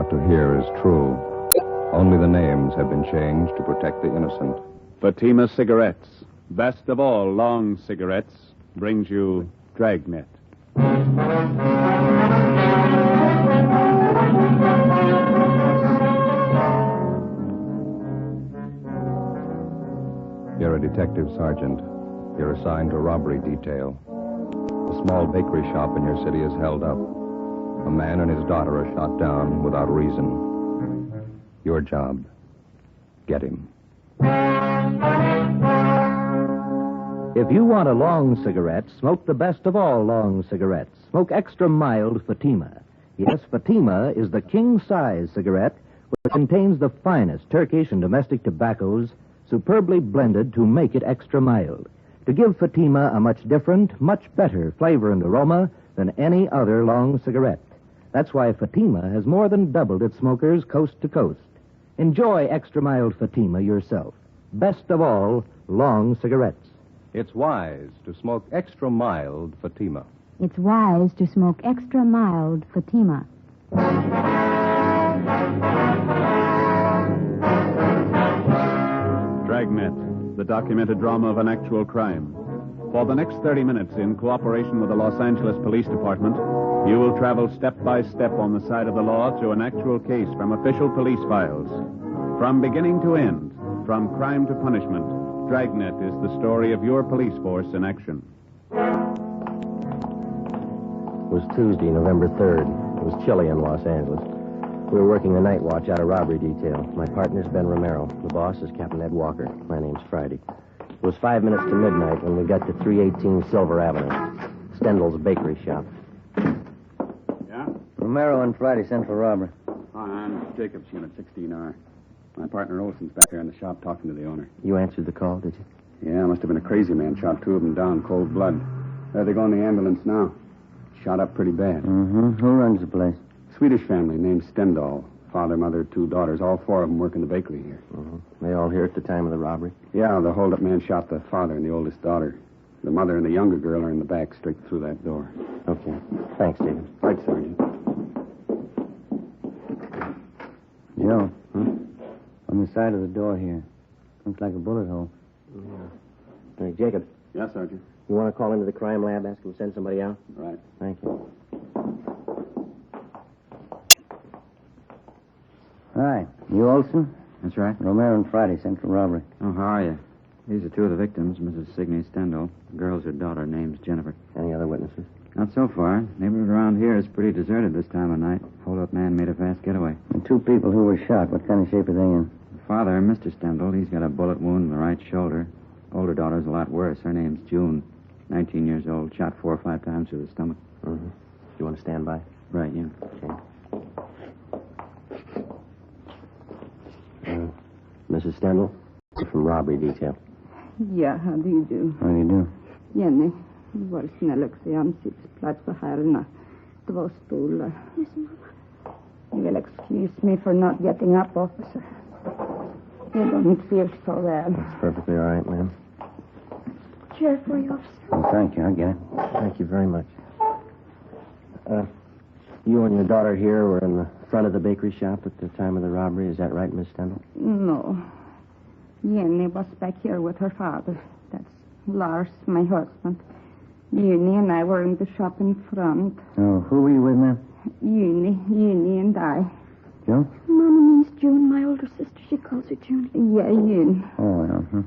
about to hear is true. Only the names have been changed to protect the innocent. Fatima Cigarettes, best of all long cigarettes, brings you Dragnet. You're a detective sergeant. You're assigned to robbery detail. A small bakery shop in your city is held up. A man and his daughter are shot down without reason. Your job, get him. If you want a long cigarette, smoke the best of all long cigarettes. Smoke extra mild Fatima. Yes, Fatima is the king-size cigarette which contains the finest Turkish and domestic tobaccos superbly blended to make it extra mild, to give Fatima a much different, much better flavor and aroma than any other long cigarette. That's why Fatima has more than doubled its smokers coast to coast. Enjoy extra mild Fatima yourself. Best of all, long cigarettes. It's wise to smoke extra mild Fatima. It's wise to smoke extra mild Fatima. Dragnet, the documented drama of an actual crime. For the next 30 minutes, in cooperation with the Los Angeles Police Department, you will travel step by step on the side of the law through an actual case from official police files. From beginning to end, from crime to punishment, Dragnet is the story of your police force in action. It was Tuesday, November 3rd. It was chilly in Los Angeles. We were working the night watch out of robbery detail. My partner's Ben Romero. The boss is Captain Ed Walker. My name's Friday. It was 5 minutes to midnight when we got to 318 Silver Avenue, Stendel's bakery shop. Yeah? Romero and Friday, Central Robbery. Hi, I'm Jacobs, Unit 16R. My partner Olson's back there in the shop talking to the owner. You answered the call, did you? Yeah, must have been a crazy man. Shot two of them down, cold blood. There they go in the ambulance now. Shot up pretty bad. Mm-hmm. Who runs the place? Swedish family named Stendal. Father, mother, two daughters. All four of them work in the bakery here. Mm-hmm. They all here at the time of the robbery? Yeah, the hold-up man shot the father and the oldest daughter. The mother and the younger girl are in the back, straight through that door. Okay. Thanks, David. Right, Sergeant. Joe. Huh? On the side of the door here. Looks like a bullet hole. Yeah. Hey, Jacob, Yes, Sergeant. you want to call into the crime lab, ask them to send somebody out? Right. Thank you. Hi. You Olson? That's right. Romero and Friday, Central Robbery. Oh, how are you? These are two of the victims, Mrs. Signey Stendal. The girl's her daughter, name's Jennifer. Any other witnesses? Not so far. Neighborhood around here is pretty deserted this time of night. Hold-up man made a fast getaway. The two people who were shot, what kind of shape are they in? The father, Mr. Stendal, he's got a bullet wound in the right shoulder. Older daughter's a lot worse. Her name's June, 19 years old. Shot 4 or 5 times through the stomach. Mm-hmm. You want to stand by? Right, yeah. Okay. Mrs. Stendal, from robbery detail. Ja, how do you do? How do you do? Jenny, var snäll och se ansiktsplats för herrarna. 2 stolar. Yes, Mama. You will excuse me for not getting up, officer. You don't feel so well. That's perfectly all right, ma'am. Chair for you, officer. Oh, thank you. I get it. Thank you very much. You and your daughter here were in the front of the bakery shop at the time of the robbery. Is that right, Miss Stendal? No. Jenny was back here with her father. That's Lars, my husband. Uni and I were in the shop in front. Oh, who were you with, ma'am? Uni and I. Joe? Mama means June, my older sister. She calls her June. Yeah, Uni. Oh, yeah. Huh?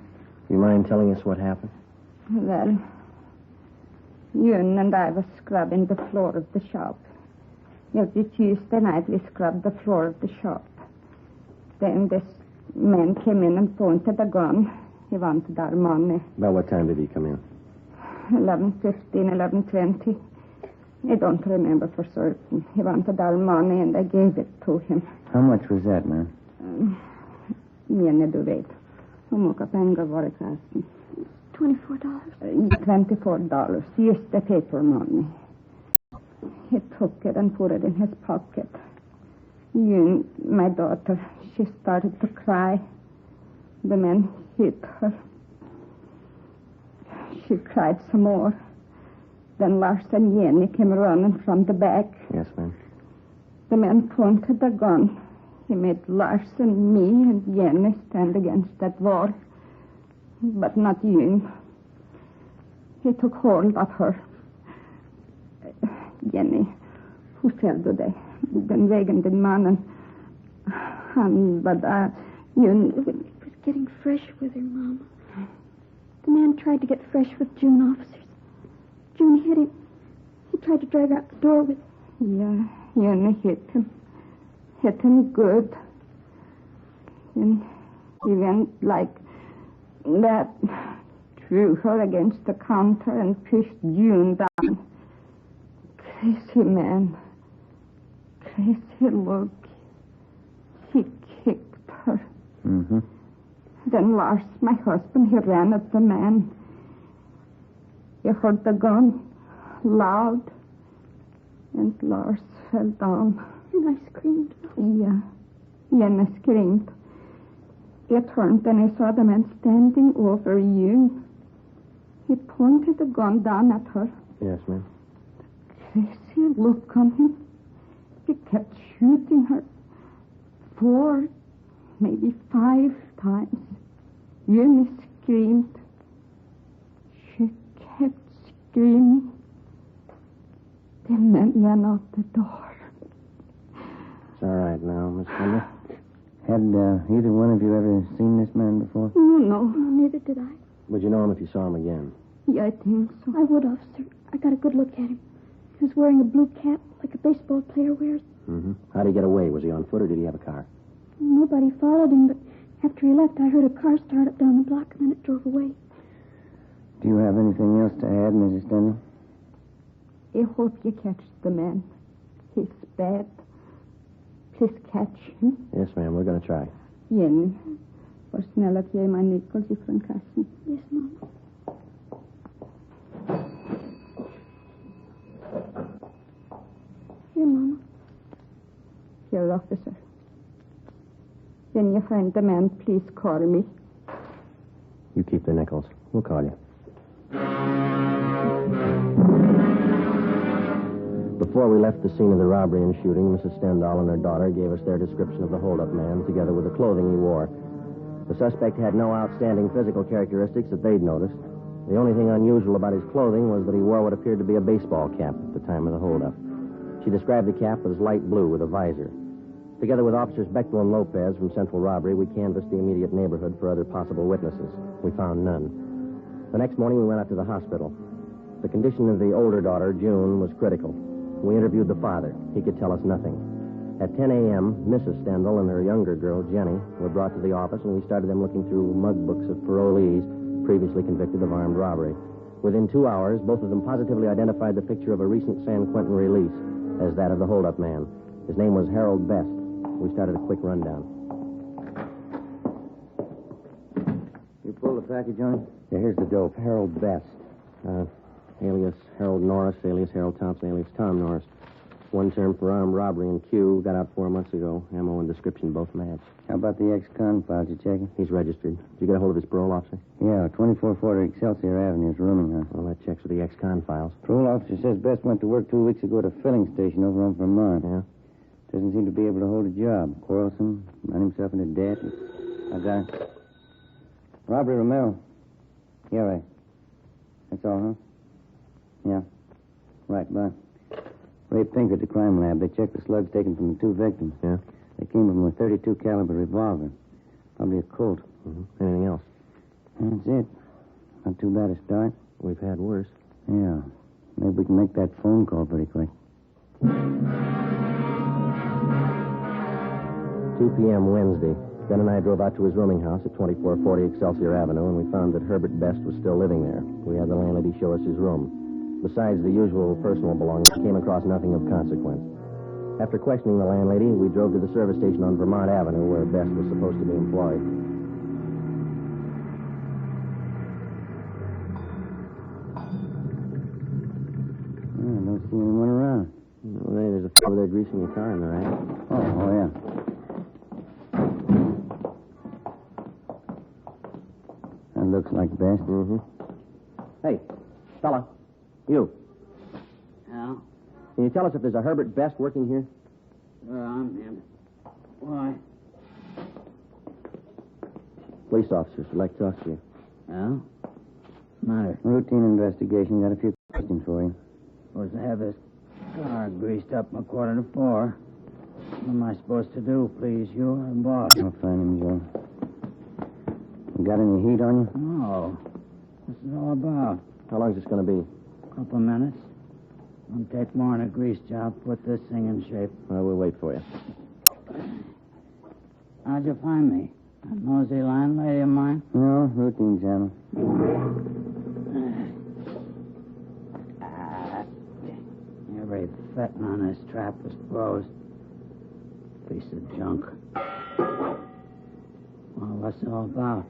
You mind telling us what happened? Well, Uni and I was scrubbing the floor of the shop. Every Tuesday night we scrubbed the floor of the shop. Then this man came in and pointed a gun. He wanted our money. About what time did he come in? 11:15, 11:20. I don't remember for certain. He wanted our money and I gave it to him. How much was that, ma'am? Jenny, du vet. Hur mycket pengar var det kassan? $24. $24. Just the paper money. He took it and put it in his pocket. My daughter, she started to cry. The man hit her. She cried some more. Then Lars and Jenny came running from the back. Yes, ma'am. The The man pointed the gun. He made Lars and me and Jenny stand against that wall. But not June. He took hold of her. Jenny, hon fällde dig. Den vägen din mannen. Han var där. June... It was getting fresh with her, Mama. The man tried to get fresh with June officers. June hit him. He tried to drive out the door with... Yeah, June hit him. Hit him good. And he went like that, threw her against the counter and pushed June down. Crazy man. Crazy look. He kicked her. Mm-hmm. Then Lars, my husband, he ran at the man. He heard the gun loud, and Lars fell down. And I screamed. Yeah, Jenny screamed. I turned and I saw the man standing over you. He pointed the gun down at her. Yes, ma'am. Crazy look on him. He kept shooting her 4, maybe 5 times. Jenny screamed. She kept screaming. The man ran out the door. It's all right now, Miss Linda. Had either one of you ever seen this man before? No. Neither did I. Would you know him if you saw him again? Yeah, I think so. I would, officer. I got a good look at him. He was wearing a blue cap like a baseball player wears. Mm-hmm. How'd he get away? Was he on foot or did he have a car? Nobody followed him, but after he left, I heard a car start up down the block, and then it drove away. Do you have anything else to add, Mrs. Stanley? I hope you catch the man. He's bad. Please catch him. Yes, ma'am. We're going to try. Jenny, var snäll att ge mig Nichols ifrån kassan. Yes, Mom. Here, Mama. Here, officer. When you find the man, please call me. You keep the nickels. We'll call you. Before we left the scene of the robbery and shooting, Mrs. Stendhal and her daughter gave us their description of the hold-up man, together with the clothing he wore. The suspect had no outstanding physical characteristics that they'd noticed. The only thing unusual about his clothing was that he wore what appeared to be a baseball cap at the time of the hold-up. She described the cap as light blue with a visor. Together with Officers Bechtel and Lopez from Central Robbery, we canvassed the immediate neighborhood for other possible witnesses. We found none. The next morning, we went out to the hospital. The condition of the older daughter, June, was critical. We interviewed the father. He could tell us nothing. At 10 a.m., Mrs. Stendhal and her younger girl, Jenny, were brought to the office, and we started them looking through mug books of parolees previously convicted of armed robbery. Within 2 hours, both of them positively identified the picture of a recent San Quentin release as that of the hold-up man. His name was Harold Best. We started a quick rundown. You pulled the package on? Yeah, here's the dope. Harold Best. Alias Harold Norris, alias Harold Thompson, alias Tom Norris. One term for armed robbery in Q. Got out 4 months ago. Ammo and description both match. How about the ex-con files? You checking? He's registered. Did you get a hold of his parole officer? Yeah, 2440 Excelsior Avenue is rooming house. Well, that checks with the ex-con files. Parole officer says Best went to work 2 weeks ago at a filling station over on Vermont. Yeah? Doesn't seem to be able to hold a job. Quarrelsome, ran himself into debt. I got it. Robbery, Romero. Yeah, right. That's all, huh? Yeah. Right, bye. Ray Pink at the crime lab. They checked the slugs taken from the 2 victims. Yeah? They came from a .32 caliber revolver. Probably a Colt. Mm-hmm. Anything else? That's it. Not too bad a start. We've had worse. Yeah. Maybe we can make that phone call pretty quick. 2 p.m. Wednesday. Ben and I drove out to his rooming house at 2440 Excelsior Avenue, and we found that Herbert Best was still living there. We had the landlady show us his room. Besides the usual personal belongings, we came across nothing of consequence. After questioning the landlady, we drove to the service station on Vermont Avenue, where Best was supposed to be employed. I don't see anyone around. Well, there's a fellow there greasing your car in the rack. Oh, yeah. That looks like Best. Mm-hmm. Hey, fella. You. Yeah? Can you tell us if there's a Herbert Best working here? I'm in. Why? Police officers would like to talk to you. Well, matter. Routine investigation. Got a few questions for you. Supposed to have this car greased up a 3:45. What am I supposed to do, please? You or the boss? I'll find him, Joe. You got any heat on you? No. What's it all about? How long is this going to be? Couple minutes. Won't take more than a grease job. Put this thing in shape. Well, we'll wait for you. How'd you find me? That nosy landlady of mine? No, routine channel. Every fettin' on this trap was closed. Piece of junk. Well, what's it all about?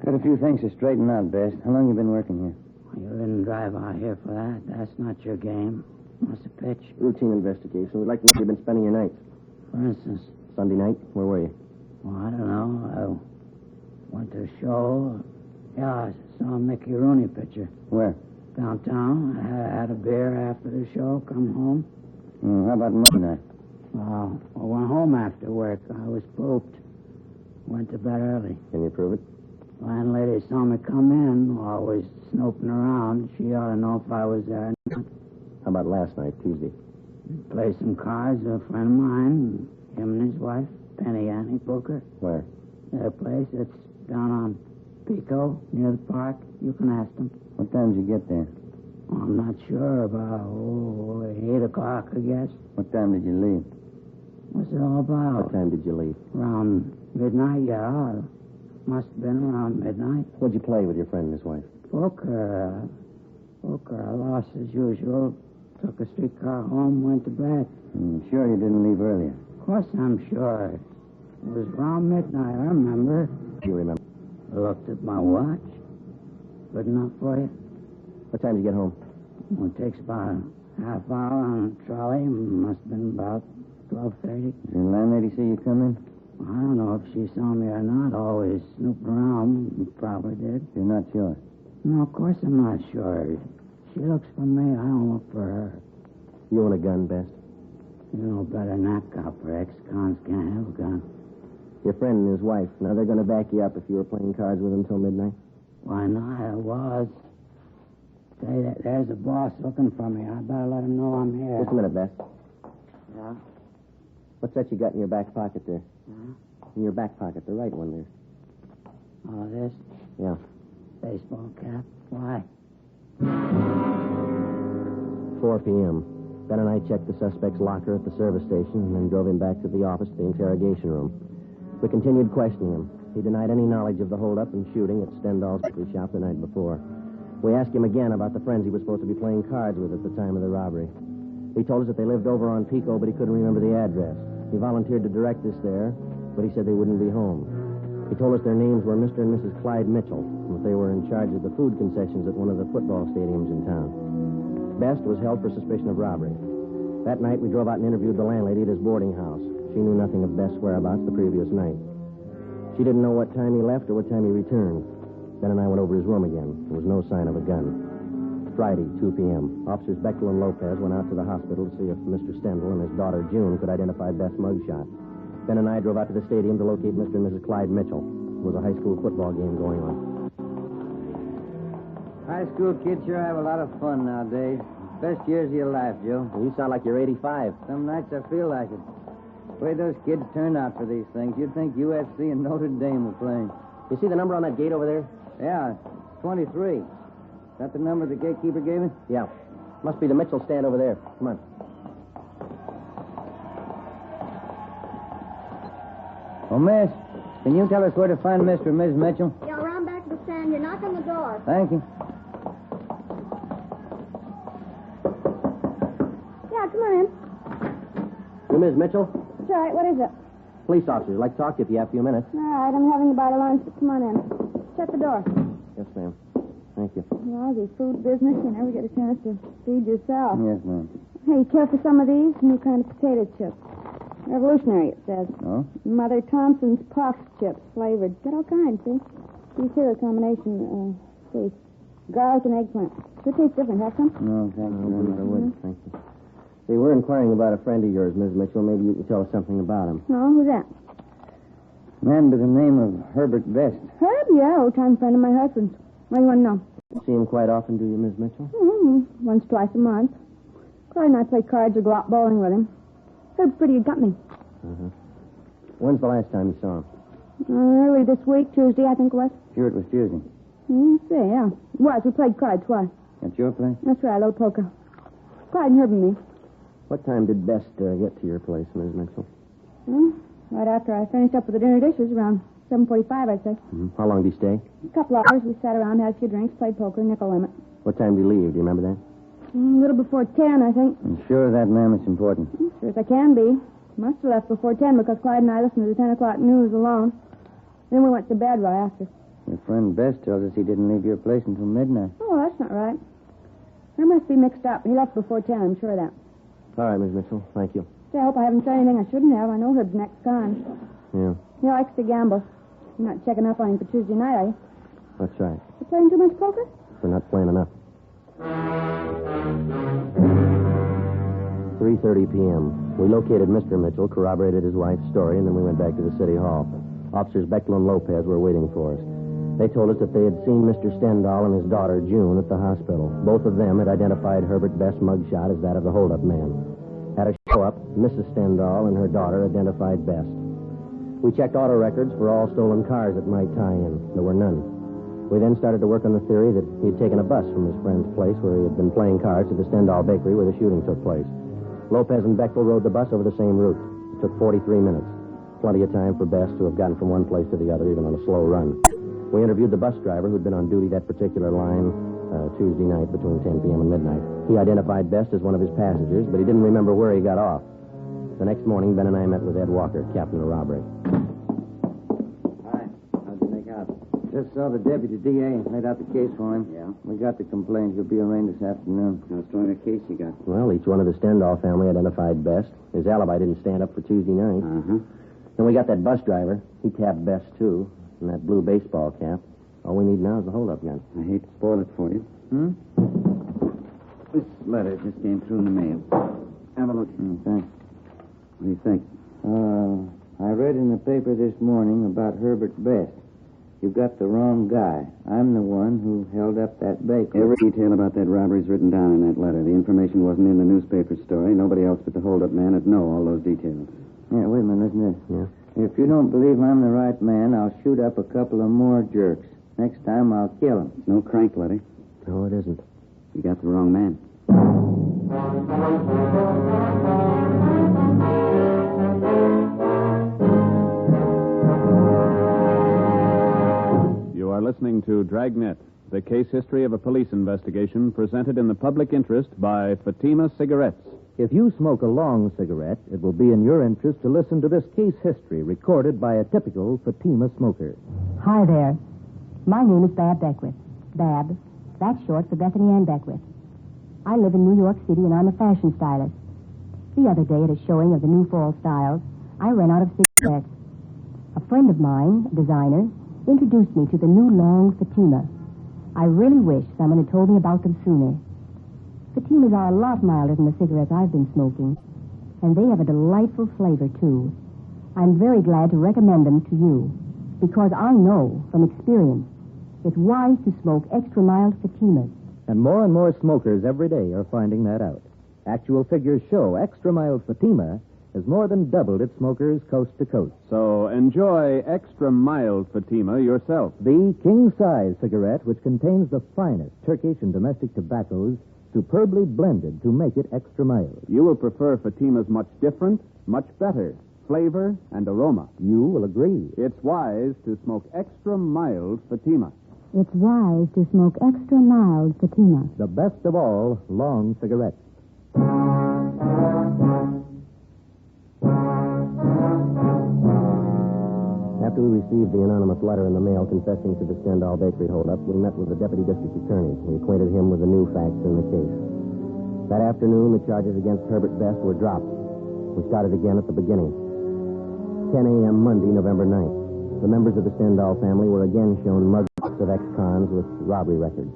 Got a few things to straighten out, Best. How long you been working here? You didn't drive out here for that. That's not your game. What's the pitch? Routine investigation. We'd like to know where you've been spending your nights. For instance? Sunday night? Where were you? Well, I don't know. I went to a show. Yeah, I saw a Mickey Rooney picture. Where? Downtown. I had a beer after the show. Come home. How about Monday night? Well, I went home after work. I was pooped. Went to bed early. Can you prove it? Landlady saw me come in, always snooping around. She ought to know if I was there or not. How about last night, Tuesday? Played some cards with a friend of mine, him and his wife, Penny Annie Booker. Where? Their place, it's down on Pico, near the park. You can ask them. What time did you get there? Oh, I'm not sure. About 8 o'clock, I guess. What time did you leave? What's it all about? What time did you leave? Around midnight, yeah. Must have been around midnight. What'd you play with your friend and his wife? Poker. I lost as usual. Took a streetcar home, went to bed. Sure you didn't leave earlier? Of course I'm sure. It was around midnight, I remember. Do you remember? I looked at my watch. Good enough for you? What time did you get home? Well, it takes about a half hour on a trolley. Must have been about 12:30. Did your landlady see you come in? I don't know if she saw me or not. Always snooping around. Probably did. You're not sure? No, of course I'm not sure. She looks for me. I don't look for her. You own a gun, Best? You know better than that, copper. Ex-cons can't have a gun. Your friend and his wife. Now, they're going to back you up if you were playing cards with them till midnight? Why not? I was. Say, there's a boss looking for me. I better let him know I'm here. Just a minute, Best. Yeah? What's that you got in your back pocket there? Huh? In your back pocket, the right one there. Oh, this? Yeah. Baseball cap. Why? 4 p.m. Ben and I checked the suspect's locker at the service station and then drove him back to the office, the interrogation room. We continued questioning him. He denied any knowledge of the holdup and shooting at Stendhal's bakery shop the night before. We asked him again about the friends he was supposed to be playing cards with at the time of the robbery. He told us that they lived over on Pico, but he couldn't remember the address. He volunteered to direct us there, but he said they wouldn't be home. He told us their names were Mr. and Mrs. Clyde Mitchell, and that they were in charge of the food concessions at one of the football stadiums in town. Best was held for suspicion of robbery. That night, we drove out and interviewed the landlady at his boarding house. She knew nothing of Best's whereabouts the previous night. She didn't know what time he left or what time he returned. Ben and I went over his room again. There was no sign of a gun. Friday, 2 p.m. Officers Bechtel and Lopez went out to the hospital to see if Mr. Stendhal and his daughter June could identify Best's mugshot. Ben and I drove out to the stadium to locate Mr. and Mrs. Clyde Mitchell. There was a high school football game going on. High school kids sure have a lot of fun nowadays. Best years of your life, Joe. You sound like you're 85. Some nights I feel like it. The way those kids turn out for these things, you'd think UFC and Notre Dame were playing. You see the number on that gate over there? Yeah, 23. Is that the number the gatekeeper gave me? Yeah. Must be the Mitchell stand over there. Come on. Oh, miss, can you tell us where to find Mr. and Ms. Mitchell? Yeah, around back to the stand. You knock on the door. Thank you. Yeah, come on in. You Ms. Mitchell? That's all right. What is it? Police officers. Like to talk to you if you have a few minutes. All right, I'm having a bite of lunch, but come on in. Shut the door. Yes, ma'am. Thank you. Well, the food business, you never get a chance to feed yourself. Yes, ma'am. Hey, you care for some of these? New kind of potato chips. Revolutionary, it says. Oh? Mother Thompson's puff chips, flavored. Got all kinds, see? These here are a combination, see, garlic and eggplant. It tastes different. Have some? No, thank you. I would. Thank you. See, we're inquiring about a friend of yours, Miss Mitchell. Maybe you can tell us something about him. Oh, who's that? Man by the name of Herbert Best. Herb? Yeah, old-time friend of my husband's. What do you want to know? See him quite often, do you, Miss Mitchell? Once, twice a month. Clyde and I play cards or go out bowling with him. Herb's pretty good company. When's the last time you saw him? Early this week, Tuesday, I think it was. Sure it was Tuesday. Yeah. It was. We played cards twice. At your place? That's right, a little poker. Clyde and Herb and me. What time did Best get to your place, Miss Mitchell? Right after I finished up with the dinner dishes, around 7:45, I'd say. How long did he stay? A couple hours. We sat around, had a few drinks, played poker, nickel limit. What time did he leave? Do you remember that? A little before 10, I think. I'm sure that man is important. Sure as I can be. Must have left before 10 because Clyde and I listened to the 10 o'clock news alone. Then we went to bed right after. Your friend Best tells us he didn't leave your place until midnight. Oh, that's not right. I must be mixed up. He left before 10, I'm sure of that. All right, Miss Mitchell. Thank you. I hope I haven't said anything I shouldn't have. I know Herb's next con. Yeah, He likes to gamble. You're not checking up on him for Tuesday night, are you? that's right. You playing too much poker? We're not playing enough. 3:30 p.m. We located Mr. Mitchell, corroborated his wife's story, and then we went back to the city hall. Officers Bechtel and Lopez were waiting for us. They told us that they had seen Mr. Stendhal and his daughter, June, at the hospital. Both of them had identified Herbert Best's mugshot as that of the holdup man. At a show-up, Mrs. Stendhal and her daughter identified Best. We checked auto records for all stolen cars that might tie in. There were none. We then started to work on the theory that he had taken a bus from his friend's place where he had been playing cards at the Stendhal Bakery where the shooting took place. Lopez and Bechtel rode the bus over the same route. It took 43 minutes. Plenty of time for Best to have gotten from one place to the other, even on a slow run. We interviewed the bus driver who'd been on duty that particular line Tuesday night between 10 p.m. and midnight. He identified Best as one of his passengers, but he didn't remember where he got off. The next morning, Ben and I met with Ed Walker, captain of robbery. Hi. How'd you make out? Just saw the deputy DA and laid out the case for him. Yeah? We got the complaint. He'll be arraigned this afternoon. How strong a case you got? Well, each one of the Stendhal family identified Best. His alibi didn't stand up for Tuesday night. Then we got that bus driver. He tapped Best, too. And that blue baseball cap. All we need now is the hold-up gun. I hate to spoil it for you. This letter just came through in the mail. Have a look. Thanks. What do you think? I read in the paper this morning about Herbert Best. You got the wrong guy. I'm the one who held up that bakery. Every detail about that robbery is written down in that letter. The information wasn't in the newspaper story. Nobody else but the hold-up man would know all those details. Yeah, wait a minute, listen to this. Yeah. If you don't believe I'm the right man, I'll shoot up a couple of more jerks. Next time, I'll kill him. No crank letter. No, it isn't. You got the wrong man. You are listening to Dragnet, the case history of a police investigation presented in the public interest by Fatima Cigarettes. If you smoke a long cigarette, it will be in your interest to listen to this case history recorded by a typical Fatima smoker. Hi there. My name is Bab Beckwith. Bab. That's short for Bethany Ann Beckwith. I live in New York City, and I'm a fashion stylist. The other day, at a showing of the new fall styles, I ran out of cigarettes. A friend of mine, a designer, introduced me to the new long Fatima. I really wish someone had told me about them sooner. Fatimas are a lot milder than the cigarettes I've been smoking, and they have a delightful flavor, too. I'm very glad to recommend them to you, because I know from experience it's wise to smoke extra mild Fatimas. And more smokers every day are finding that out. Actual figures show extra mild Fatima has more than doubled its smokers coast to coast. So enjoy extra mild Fatima yourself. The king-size cigarette, which contains the finest Turkish and domestic tobaccos, superbly blended to make it extra mild. You will prefer Fatima's much different, much better flavor and aroma. You will agree. It's wise to smoke extra mild Fatima. It's wise to smoke extra mild Fatima. The best of all long cigarettes. After we received the anonymous letter in the mail confessing to the Stendhal Bakery holdup, we met with the deputy district attorney. We acquainted him with the new facts in the case. That afternoon, the charges against Herbert Best were dropped. We started again at the beginning. 10 a.m. Monday, November 9th. The members of the Stendhal family were again shown mugshots of ex-cons with robbery records.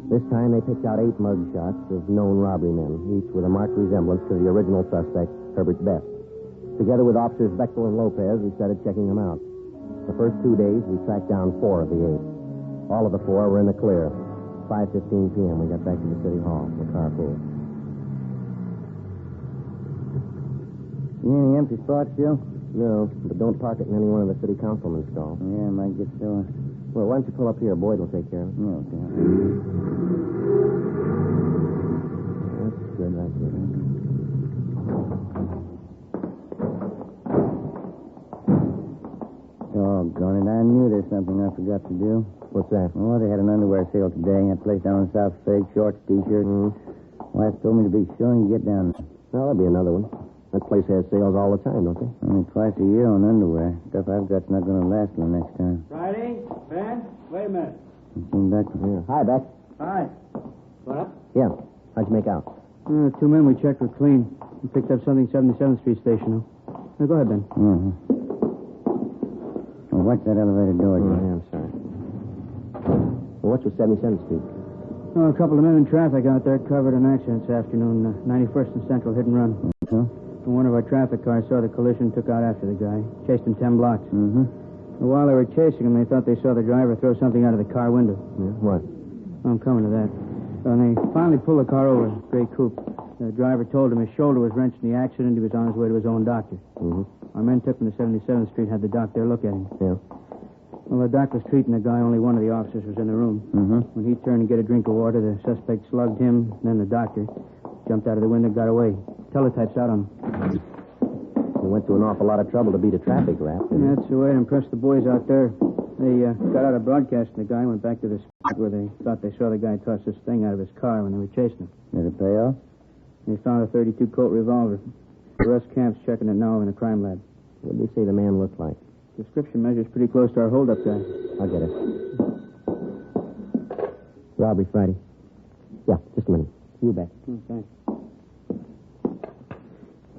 This time they picked out 8 mug shots of known robbery men, each with a marked resemblance to the original suspect, Herbert Best. Together with officers Bechtel and Lopez, we started checking them out. The first 2 days, we tracked down 4 of the 8. All of the 4 were in the clear. 5:15 p.m., we got back to the city hall, the carpool. See any empty spots, Joe? No, but don't park it in any one of the city councilmen's stalls. Yeah, might get sore. Well, why don't you pull up here? Boyd will take care of it. Yeah, okay. That's good right there. Doggone it, I knew there's something I forgot to do. What's that? Oh, they had an underwear sale today. That place down in South Fig, shorts, T-shirts. Wife told me to be sure and get down there. Well, there'll be another one. That place has sales all the time, don't they? Only twice a year on underwear. Stuff I've got's not going to last till next time. Friday? Ben? Wait a minute. Came back. Yeah. Hi, Beck. Hi. What up? Yeah. How'd you make out? 2 men we checked were clean. We picked up something 77th Street station. Now, go ahead, Ben. Mm-hmm. Well, watch that elevator door, Joe. Yeah, I'm sorry. Well, what's with 77th Street? Oh, a couple of men in traffic out there covered an accident this afternoon. 91st and Central, hit and run. So? One of our traffic cars saw the collision, took out after the guy. Chased him 10 blocks. Mm-hmm. While they were chasing him, they thought they saw the driver throw something out of the car window. Yeah, what? I'm coming to that. When they finally pulled the car over, gray coupe, the driver told him his shoulder was wrenched in the accident. He was on his way to his own doctor. Mm-hmm. Our men took him to 77th Street, had the doc there look at him. Yeah. Well, the doc was treating the guy. Only one of the officers was in the room. Mm-hmm. When he turned to get a drink of water, the suspect slugged him, then the doctor. Jumped out of the window, got away. Teletype's out on him. He went to an awful lot of trouble to beat a traffic rap. Yeah, that's the way to impress the boys out there. They got out of broadcasting the guy, went back to the spot where they thought they saw the guy toss this thing out of his car when they were chasing him. Did it pay off? They found a .32 Colt revolver. Russ Camp's checking it now in the crime lab. What did they say the man looked like? Description measures pretty close to our holdup guy. I'll get it. Robbery Friday. Yeah, just a minute. You bet. Thanks.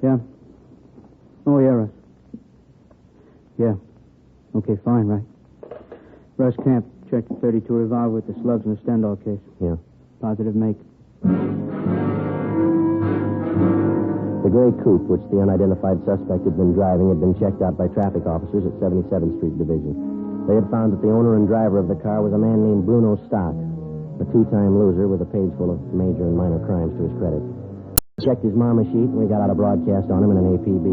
Yeah. Oh, yeah, Russ. Yeah. Okay, fine, right. Russ Camp checked the .32 revolver with the slugs in the Stendhal case. Yeah. Positive make. The gray coupe, which the unidentified suspect had been driving, had been checked out by traffic officers at 77th Street Division. They had found that the owner and driver of the car was a man named Bruno Stock, a 2-time loser with a page full of major and minor crimes to his credit. We checked his mama sheet, and we got out a broadcast on him in an APB.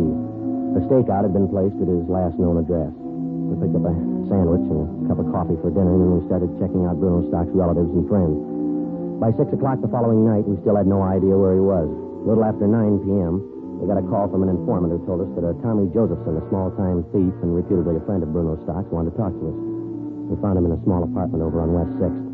A stakeout had been placed at his last known address. We picked up a sandwich and a cup of coffee for dinner, and then we started checking out Bruno Stock's relatives and friends. By 6 o'clock the following night, we still had no idea where he was. A little after 9 p.m., we got a call from an informant who told us that a Tommy Josephson, a small-time thief and reputedly a friend of Bruno Stock's, wanted to talk to us. We found him in a small apartment over on West 6th.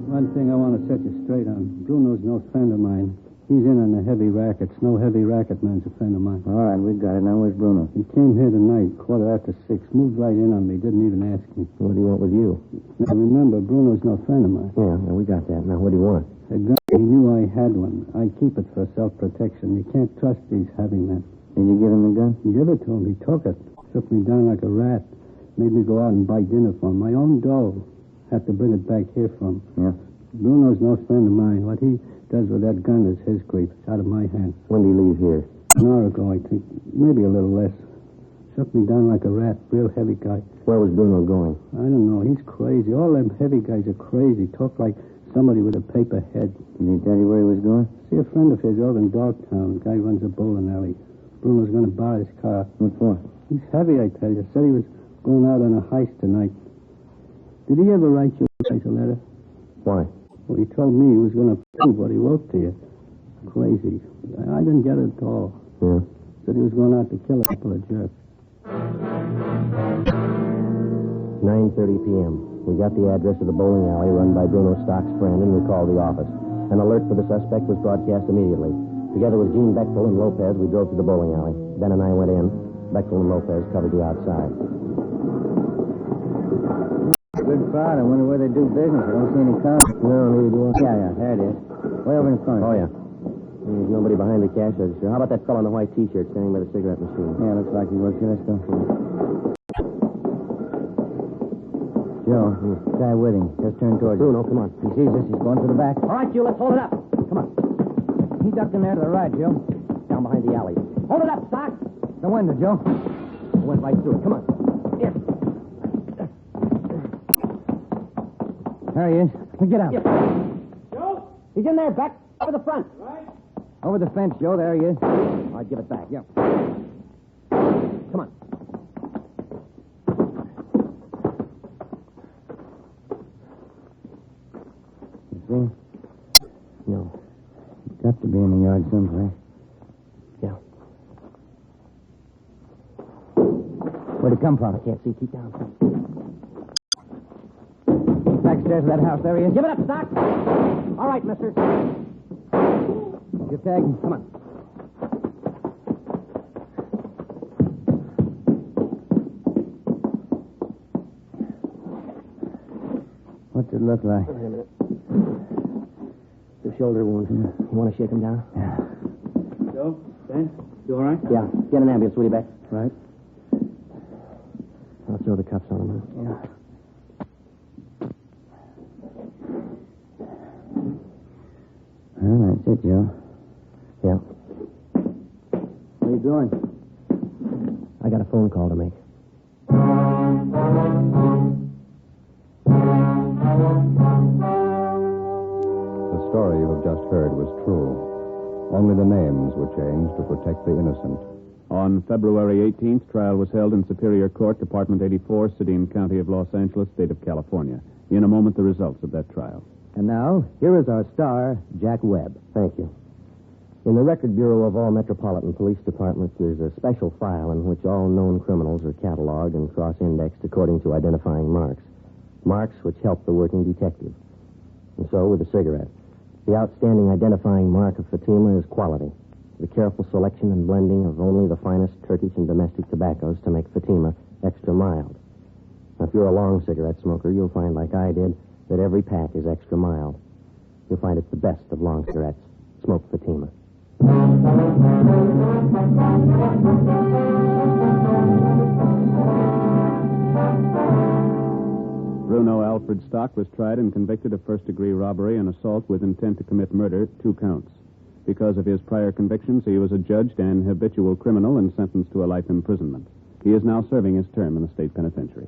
One thing I want to set you straight on. Bruno's no friend of mine. He's in on the heavy rackets. No heavy racket man's a friend of mine. All right, we got it. Now, where's Bruno? He came here tonight, 6:15. Moved right in on me. Didn't even ask me. What do you want with you? Now, remember, Bruno's no friend of mine. Yeah, we got that. Now, what do you want? A gun. He knew I had one. I keep it for self-protection. You can't trust these heavy men. Did you give him the gun? Give it to him. He took it. Shook me down like a rat. Made me go out and buy dinner for him. My own dough. Had to bring it back here from. Yeah. Bruno's no friend of mine. What he does with that gun is his grief. It's out of my hands. When did he leave here? An hour ago, I think. Maybe a little less. Shook me down like a rat. Real heavy guy. Where was Bruno going? I don't know. He's crazy. All them heavy guys are crazy. Talk like somebody with a paper head. Did he tell you where he was going? See a friend of his over in Dogtown. The guy runs a bowling alley. Bruno's going to borrow his car. What for? He's heavy, I tell you. Said he was going out on a heist tonight. Did he ever write you guys a letter? Why? Well, he told me he was going to prove what he wrote to you. Crazy. I didn't get it at all. Yeah. Said he was going out to kill a couple of jerks. 9:30 p.m. We got the address of the bowling alley run by Bruno Stock's friend, and we called the office. An alert for the suspect was broadcast immediately. Together with Gene Bechtel and Lopez, we drove to the bowling alley. Ben and I went in. Bechtel and Lopez covered the outside. Good crowd. I wonder where they do business. I don't see any cars. No, neither do I. Yeah, there it is. Way over in front. Oh, yeah. There's nobody behind the cash register. How about that fellow in the white T-shirt standing by the cigarette machine? Yeah, looks like he works here. Let's go. Joe, the guy with him. Just turned towards Bruno, come on. He sees us. He's going to the back. All right, you, let's hold it up. Come on. He ducked in there to the right, Joe. Down behind the alley. Hold it up, Stock. The window, Joe. Went right through it. Come on. Here. There he is. Get out. Joe! He's in there, back over the front. Right. Over the fence, Joe. There he is. All right, give it back. Yeah. Come on. You see? No. He's got to be in the yard someplace. Yeah. Where'd he come from? I can't see. Keep down. Backstairs of that house. There he is. Give it up, Stock. All right, mister. You tag him. Come on. What's it look like? Wait a minute. The shoulder wound. You want to shake him down? Yeah. Joe? Ben? You all right? Yeah. Get an ambulance, will you, Beck? Right. I'll throw the cuffs on him. Huh? Yeah. Well, that's it, Joe. Yeah. Where you going? I got a phone call to make. The story you have just heard was true. Only the names were changed to protect the innocent. On February 18th, trial was held in Superior Court, Department 84, City and County of Los Angeles, State of California. In a moment, the results of that trial. And now, here is our star, Jack Webb. Thank you. In the Record Bureau of all Metropolitan Police Departments, there's a special file in which all known criminals are cataloged and cross-indexed according to identifying marks. Marks which help the working detective. And so with the cigarette. The outstanding identifying mark of Fatima is quality. The careful selection and blending of only the finest Turkish and domestic tobaccos to make Fatima extra mild. Now, if you're a long cigarette smoker, you'll find, like I did, that every pack is extra mild. You'll find it's the best of long cigarettes. Smoke Fatima. Bruno Alfred Stock was tried and convicted of first-degree robbery and assault with intent to commit murder, 2 counts. Because of his prior convictions, he was adjudged an habitual criminal and sentenced to a life imprisonment. He is now serving his term in the state penitentiary.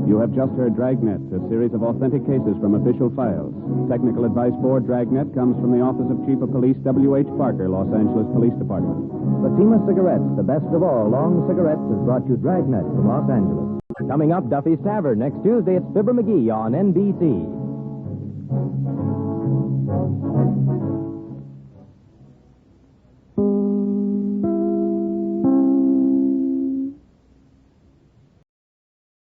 You have just heard Dragnet, a series of authentic cases from official files. Technical advice for Dragnet comes from the Office of Chief of Police W.H. Parker, Los Angeles Police Department. Fatima Cigarettes, the best of all long cigarettes, has brought you Dragnet from Los Angeles. Coming up, Duffy's Tavern. Next Tuesday, it's Fibber McGee on NBC.